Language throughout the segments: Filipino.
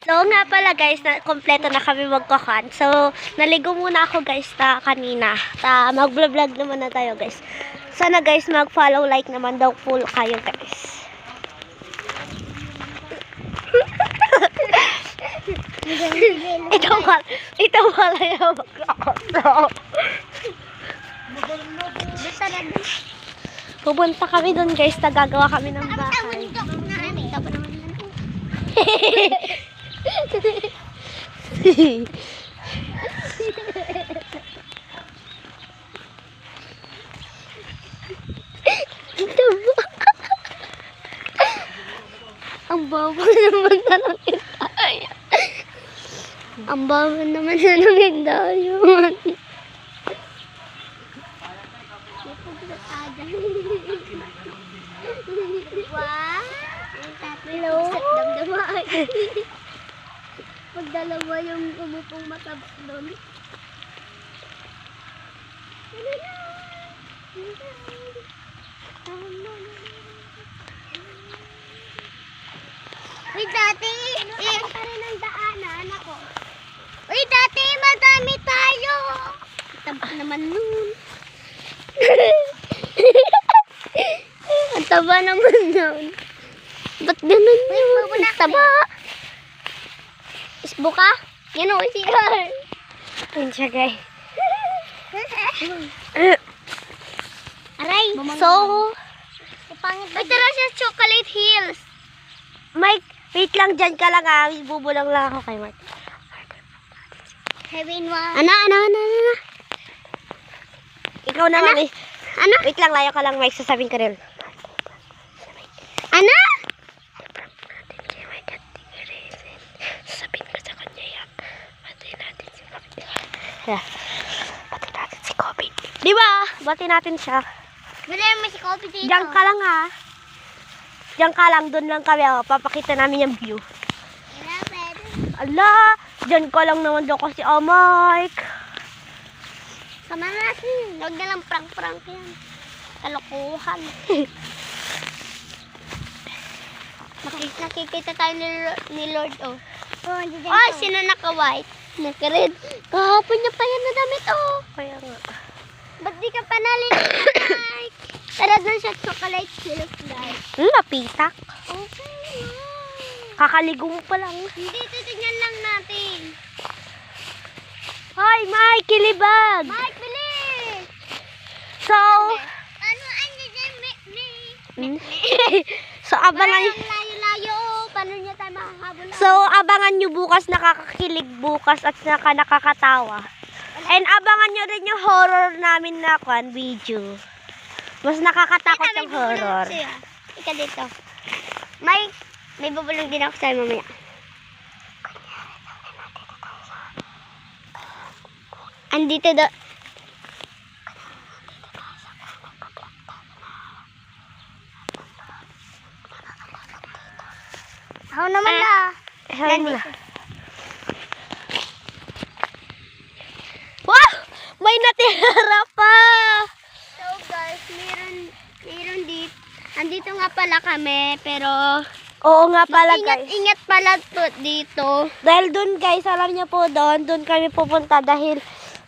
So nga pala guys, na kompleto na kami magkakan. So, naligo muna ako guys kanina. Mag-vlog naman na tayo guys. Sana guys mag-follow, like naman daw full kayo guys. ito pala yung magkakan. Pupunta kami doon guys, gagawa kami ng bahay. Ang bawa naman na ng hindaya. Ang bawa naman na ng hindaya. Wow! Hello? Pag dalawa yung umupong matabak doon. Uy, dati! Pa rin ang daanan ako. Uy, dati! Madami tayo! Taba naman nun. Ang taba naman nun. Ba't ganun yun? Taba! Isbo ka? Yan o, siya. Yan siya, guys. Aray! So, ito lang siya Chocolate Hills. Mike, wait lang dyan ka lang ah. Bubulang lang ako kay Mike. Heaven one. Ana. Ikaw naman eh. Ana? Wait lang, layo ka lang Mike. Sasabihin ka rin. Ana? Sasabihin ko sa kanya yan. Bati natin si Kobe. Bati natin si Kobe. Diba? Bati natin siya. Wala naman si Kobe dito. Diyan ka lang ha. Diyan ka lang, doon lang kami. Oh. Papakita namin yung view. Ala, diyan ka lang naman daw kasi, oh Mike. Sama natin. Huwag na lang prank-prank yan. Kalokohan. Nakikita tayo ni Lord, oh. Oh, sino naka-white? Naka-red. Kahapon niya pa yan na damit, oh. Kaya nga. Ba't di ka pa nalilig, Mike? Tara doon siya Chocolate Hills, guys. Napitak. Okay. Kakaligo mo pa lang. Hindi, titignan lang natin. Hoy, Mike, kilibag. Mike, bilis. So, so, abangan layo-layo. Paano niya tayo makahabol? So, abangan nyo bukas, nakakakilig bukas at nakakatawa. And abangan nyo rin yung horror namin na video. Mas nakakatakot yung horror. Ika dito. May bubulong din ako sa'yo mamaya. Andito do. Ako naman na. Wow! May natira pa! So guys, meron dito. Andito nga pala kami, pero oo nga pala guys. Ingat pala to dito. Dahil dun guys, alam niyo po doon kami pupunta dahil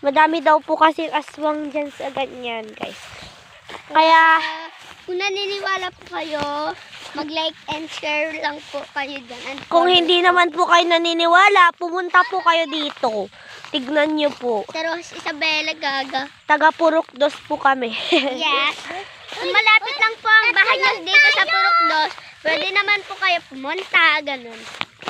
madami daw po kasi aswang dyan sa ganyan guys. Kaya, kung naniniwala po kayo, mag-like and share lang po kayo dyan. Kung hindi naman po kayo naniniwala, pumunta po kayo dito. Tignan nyo po. Pero Isabela Gaga. Taga Purukdos po kami. Yes. Malapit lang po ang bahay nyo dito sa Purukdos. Pwede naman po kayo pumunta. Ganun.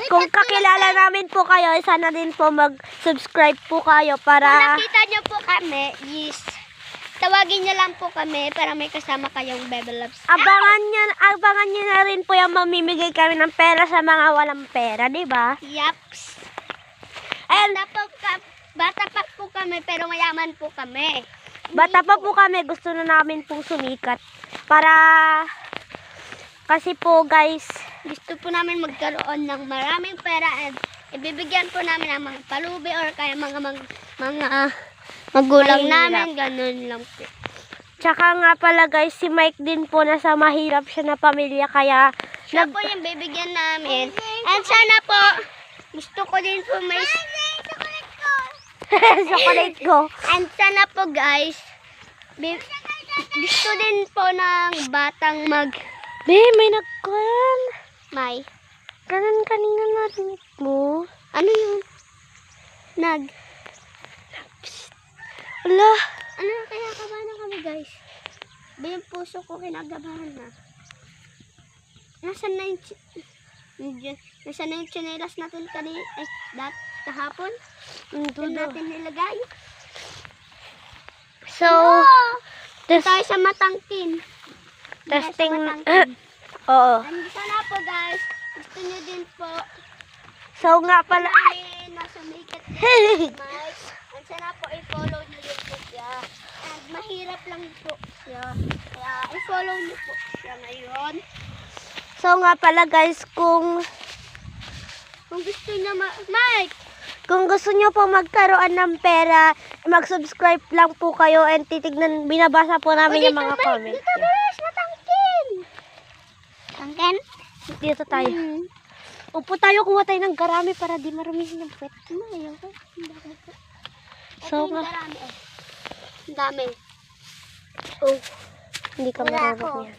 Kung kakilala namin po kayo, sana din po mag-subscribe po kayo para kung nakita nyo po kami, yes, tawagin nyo lang po kami para may kasama kayong Bebe Loves. Abangan nyo na rin po yung mamimigay kami ng pera sa mga walang pera, di ba? Yaps. And bata pa po kami pero mayaman po kami. Bata pa po kami, gusto na namin pong sumikat. Para kasi po guys, gusto po namin magkaroon ng maraming pera and ibibigyan po namin ng mga palubi or kaya mga magulang namin, ganun lang po. Tsaka nga pala guys, si Mike din po nasa mahirap siya na pamilya kaya siya po yung bibigyan namin. And sana po din po may... chocolate ko. And sana po guys, gusto din po ng batang Be, may nagkuhan. may. Kanan-kanina natin mo. Ano yun? Ala. Ano kaya kabahan na kami guys? Ba yung puso ko kinagabahan na. Nasaan na yung tsinelas natin kahapon? Doon natin nilagay. So, Tayo sa matangkin. testing. Matangkin. Oo. And sana po guys, gusto nyo din po So nga pala. nasumikat din Mike. And sana po i-follow nyo din po siya. And mahirap lang po siya. Kaya i-follow nyo po siya ngayon. So nga pala guys, kung gusto nyo Mike! Kung gusto nyo po magkaroon ng pera, mag-subscribe lang po kayo and binabasa po namin yung mga comments. Dito guys, matangkin! Tangkin? Dito tayo. Upo tayo, kuha tayo ng garami para di maramihin ng puwet. Ayaw ko. So nga. Ang dami. Oh, hindi ka marunong yan.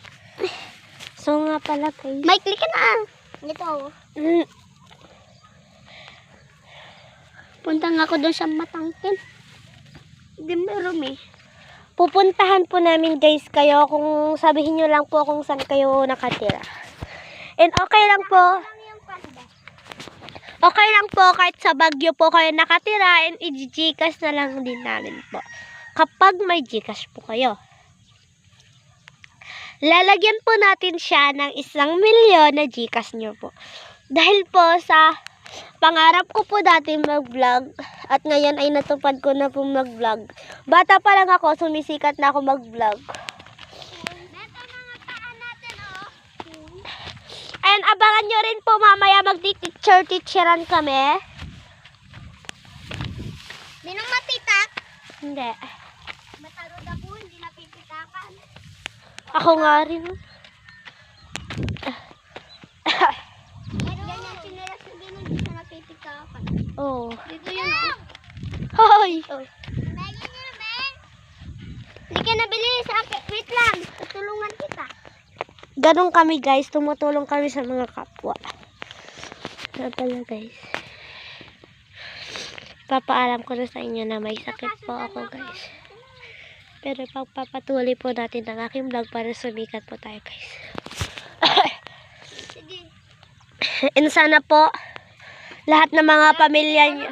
So nga pala guys. Mike, click ka na. Dito. Punta nga ako doon sa matangkin. Hindi marumi. Pupuntahan po namin guys kayo kung sabihin nyo lang po kung saan kayo nakatira. And okay lang po. Okay lang po kahit sa Baguio po kayo nakatira and i-Gcash na lang din namin po. Kapag may Gcash po kayo. Lalagyan po natin siya ng 1 milyon na Gcash nyo po. Dahil po sa pangarap ko po dati mag-vlog at ngayon ay natupad ko na po mag-vlog. Bata pa lang ako, sumisikat na ako mag-vlog. And abangan nyo rin po mamaya mag-teacheran kami. Di nang mapitak. Hindi. Matarod ako, hindi napipitakan. Ako nga rin. Ganyan sinelas na din, hindi siya napipitakan. Oh. Dito yun oh. Hoy! Hindi ka nabili sa akin. Wait lang, tutulungan kita. Ganon kami guys, tumutulong kami sa mga kapwa. Ano pala guys. Papaalam ko na sa inyo na may sakit po ako guys. Pero pagpapatuloy po natin ang aking vlog para sumikat po tayo guys. Sige. And sana po, lahat ng mga pamilya nyo,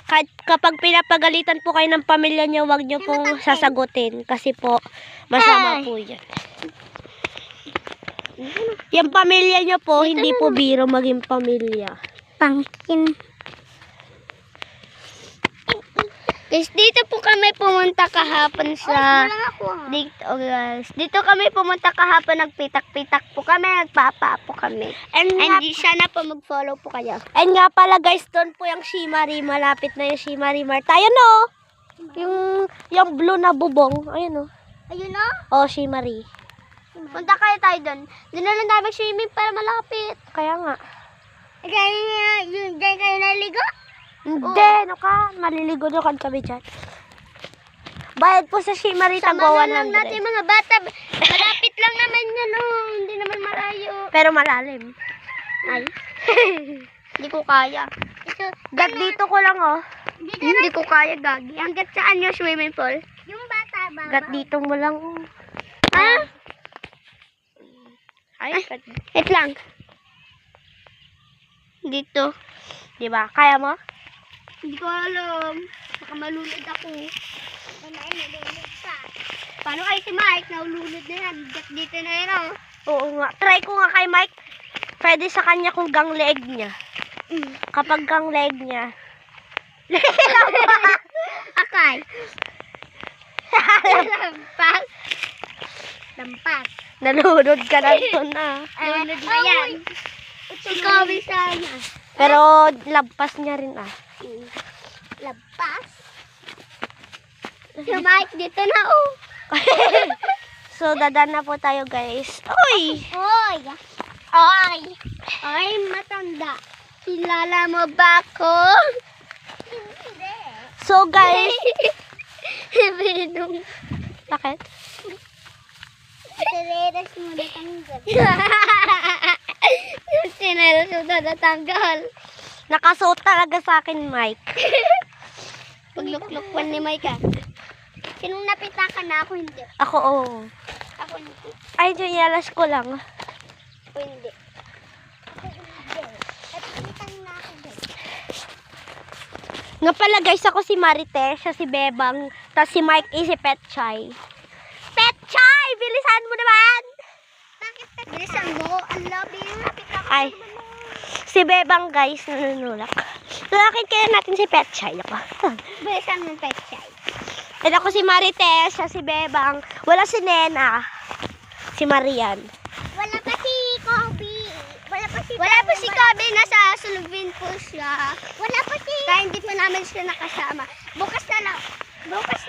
kahit kapag pinapagalitan po kayo ng pamilya nyo, huwag nyo pong sasagutin. Kasi po, masama po yan. Yung pamilya nyo po, hindi po biro maging pamilya. Pangkin. Guys, dito po kami pumunta kahapon sa... Dito guys. Dito kami pumunta kahapon, nagpitak-pitak po kami, nagpapa po kami. And sana po mag-follow po kayo. And nga pala guys, doon po yung Shimari. Malapit na yung Shimari Mart. Ayun o! Yung blue na bubong. Ayun o. Ayun o. Oh, Shimari. Punta kayo tayo doon. Doon na lang tayo mag-swimming para malapit. Kaya nga. Diyan kayo naligo? Hindi, ano ka? Maliligo kan kami dyan. Bayad po sa Shimari, Sama Tagwa na lang 100. natin mga bata. Malapit lang naman yan oh. Hindi naman malayo. Pero malalim. Ay. Hindi ko kaya. Gag dito ko lang oh. Hindi ko kaya, Gagi. Hanggat saan yung swimming pool? Yung bata ba? Gat dito mo lang oh. Ah? Ay, Wait lang. Dito. diba? Kaya mo? Hindi ko alam. Baka malulod ako. Nalulod pa. Paano kayo si Mike? Nahululod na yan. Dito na yun oh. Oo nga. Try ko nga kay Mike. Pwede sa kanya kung gang leeg niya. Kapag gang leeg niya. Akay. Lampas. Lampas. Nalunod ka na ito na. Nalulod na yan. Ikaw sana. Pero lampas niya rin ah. Lampas. Si Mike dito na oh. So dadaan na po tayo guys. Uy! Oy. Oy. Oy, matanda. Kilala mo ba ako? Hindi. So guys, Binong. bakit? Sinelas mo natanggal. Sinelas mo natanggal. Nakasuot talaga sa akin, Mike. Pagluklukwan ni Mike. Sinong napitakan na ako hindi? Ako, oo. Ako hindi. Ay, dyan, ko lang. Ako hindi. Napitan na ako guys. Nga pala guys, ako si Marites, siya si Bebang, tapos si Mike is si Petchay. Petchay! Bilisan mo naman! Bakit bilisan mo? I love you. Napitakan Ay, si Bebang guys, nanunulak. Lalakin kaya natin si Petchay. Ako. Bilisan mo Petchay. At ako si Marites, siya si Bebang. Wala si Nena. Si Marian. Wala pa si Kobe. Wala pa si Kobe. Nasa Sulubin po siya. Wala pa si... Kaya hindi pa namin siya nakasama. Bukas na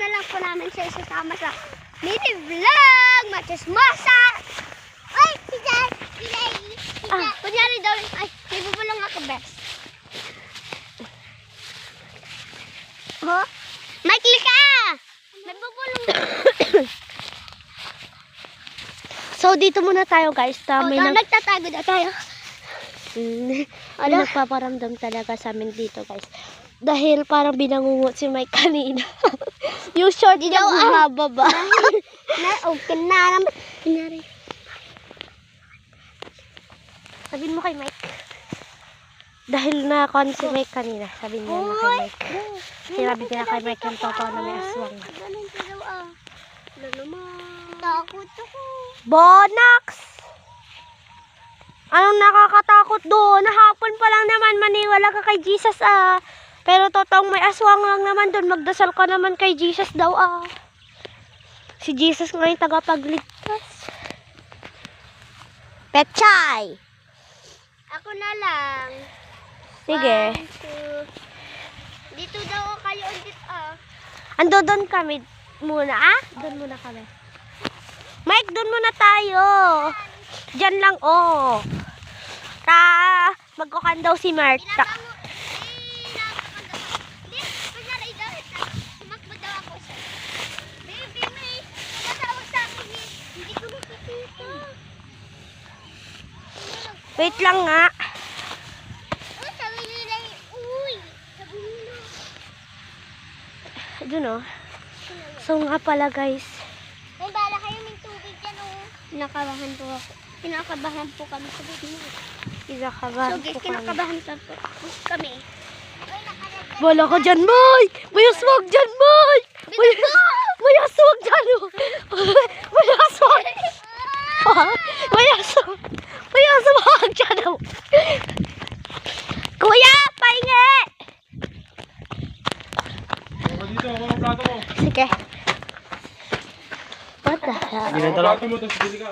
lang po namin siya isasama sa mini vlog. Machismosa. Ay, si Dad. Kunyari daw. Ay, may bubulong ako, best. Oh? Mike, lika! May bubulong ako. So, dito muna tayo guys. May Nagtatago na tayo. May nagpaparamdam talaga sa amin dito guys. Dahil parang binangungot si Mike kanina. Yung short niya bumababa. Okay na naman. Kunyari. Sabihin mo kay Mike. Dahil nakakon si Mike kanina. Sabihin niya na kay Mike. Sinabi niya kay Mike yung totoo na may aswang. Ganun ka daw ah. Wala naman. Takot ako. Bonax! Anong nakakatakot doon? Hapon pa lang naman, maniwala ka kay Jesus ah. Pero totoong may aswang lang naman doon. Magdasal ka naman kay Jesus daw ah. Si Jesus nga yung tagapagligtas. Petchay! Ako na lang. Sige. 1, 2. Dito daw kayo ulit ah. Ando doon kami muna ah. Doon muna kami. Mike, doon muna tayo. Diyan lang oh. Magkukan daw si Marta. Hindi, kunyari daw. Sumakbo daw ako sa. Baby, may tumatawag sa akin eh. Hindi ko nakikita. Wait lang nga. Oh, sabi nila uy. Sabi nila. Doon oh. So nga pala guys. May bala kayo may tubig dyan oh. Kinakabahan po ako. Kinakabahan po kami sa bigyan. Kinakabahan So guys, po kami. kinakabahan po kami. Wala ka dyan, Mike! May aswag dyan, Mike! May aswag dyan! Oh. May aswag! May aswag! May aswag dyan! Oh. Kuya, pahingi! Dito, mga plato mo. Sige. What the hell? Plato mo, tapos bili ka.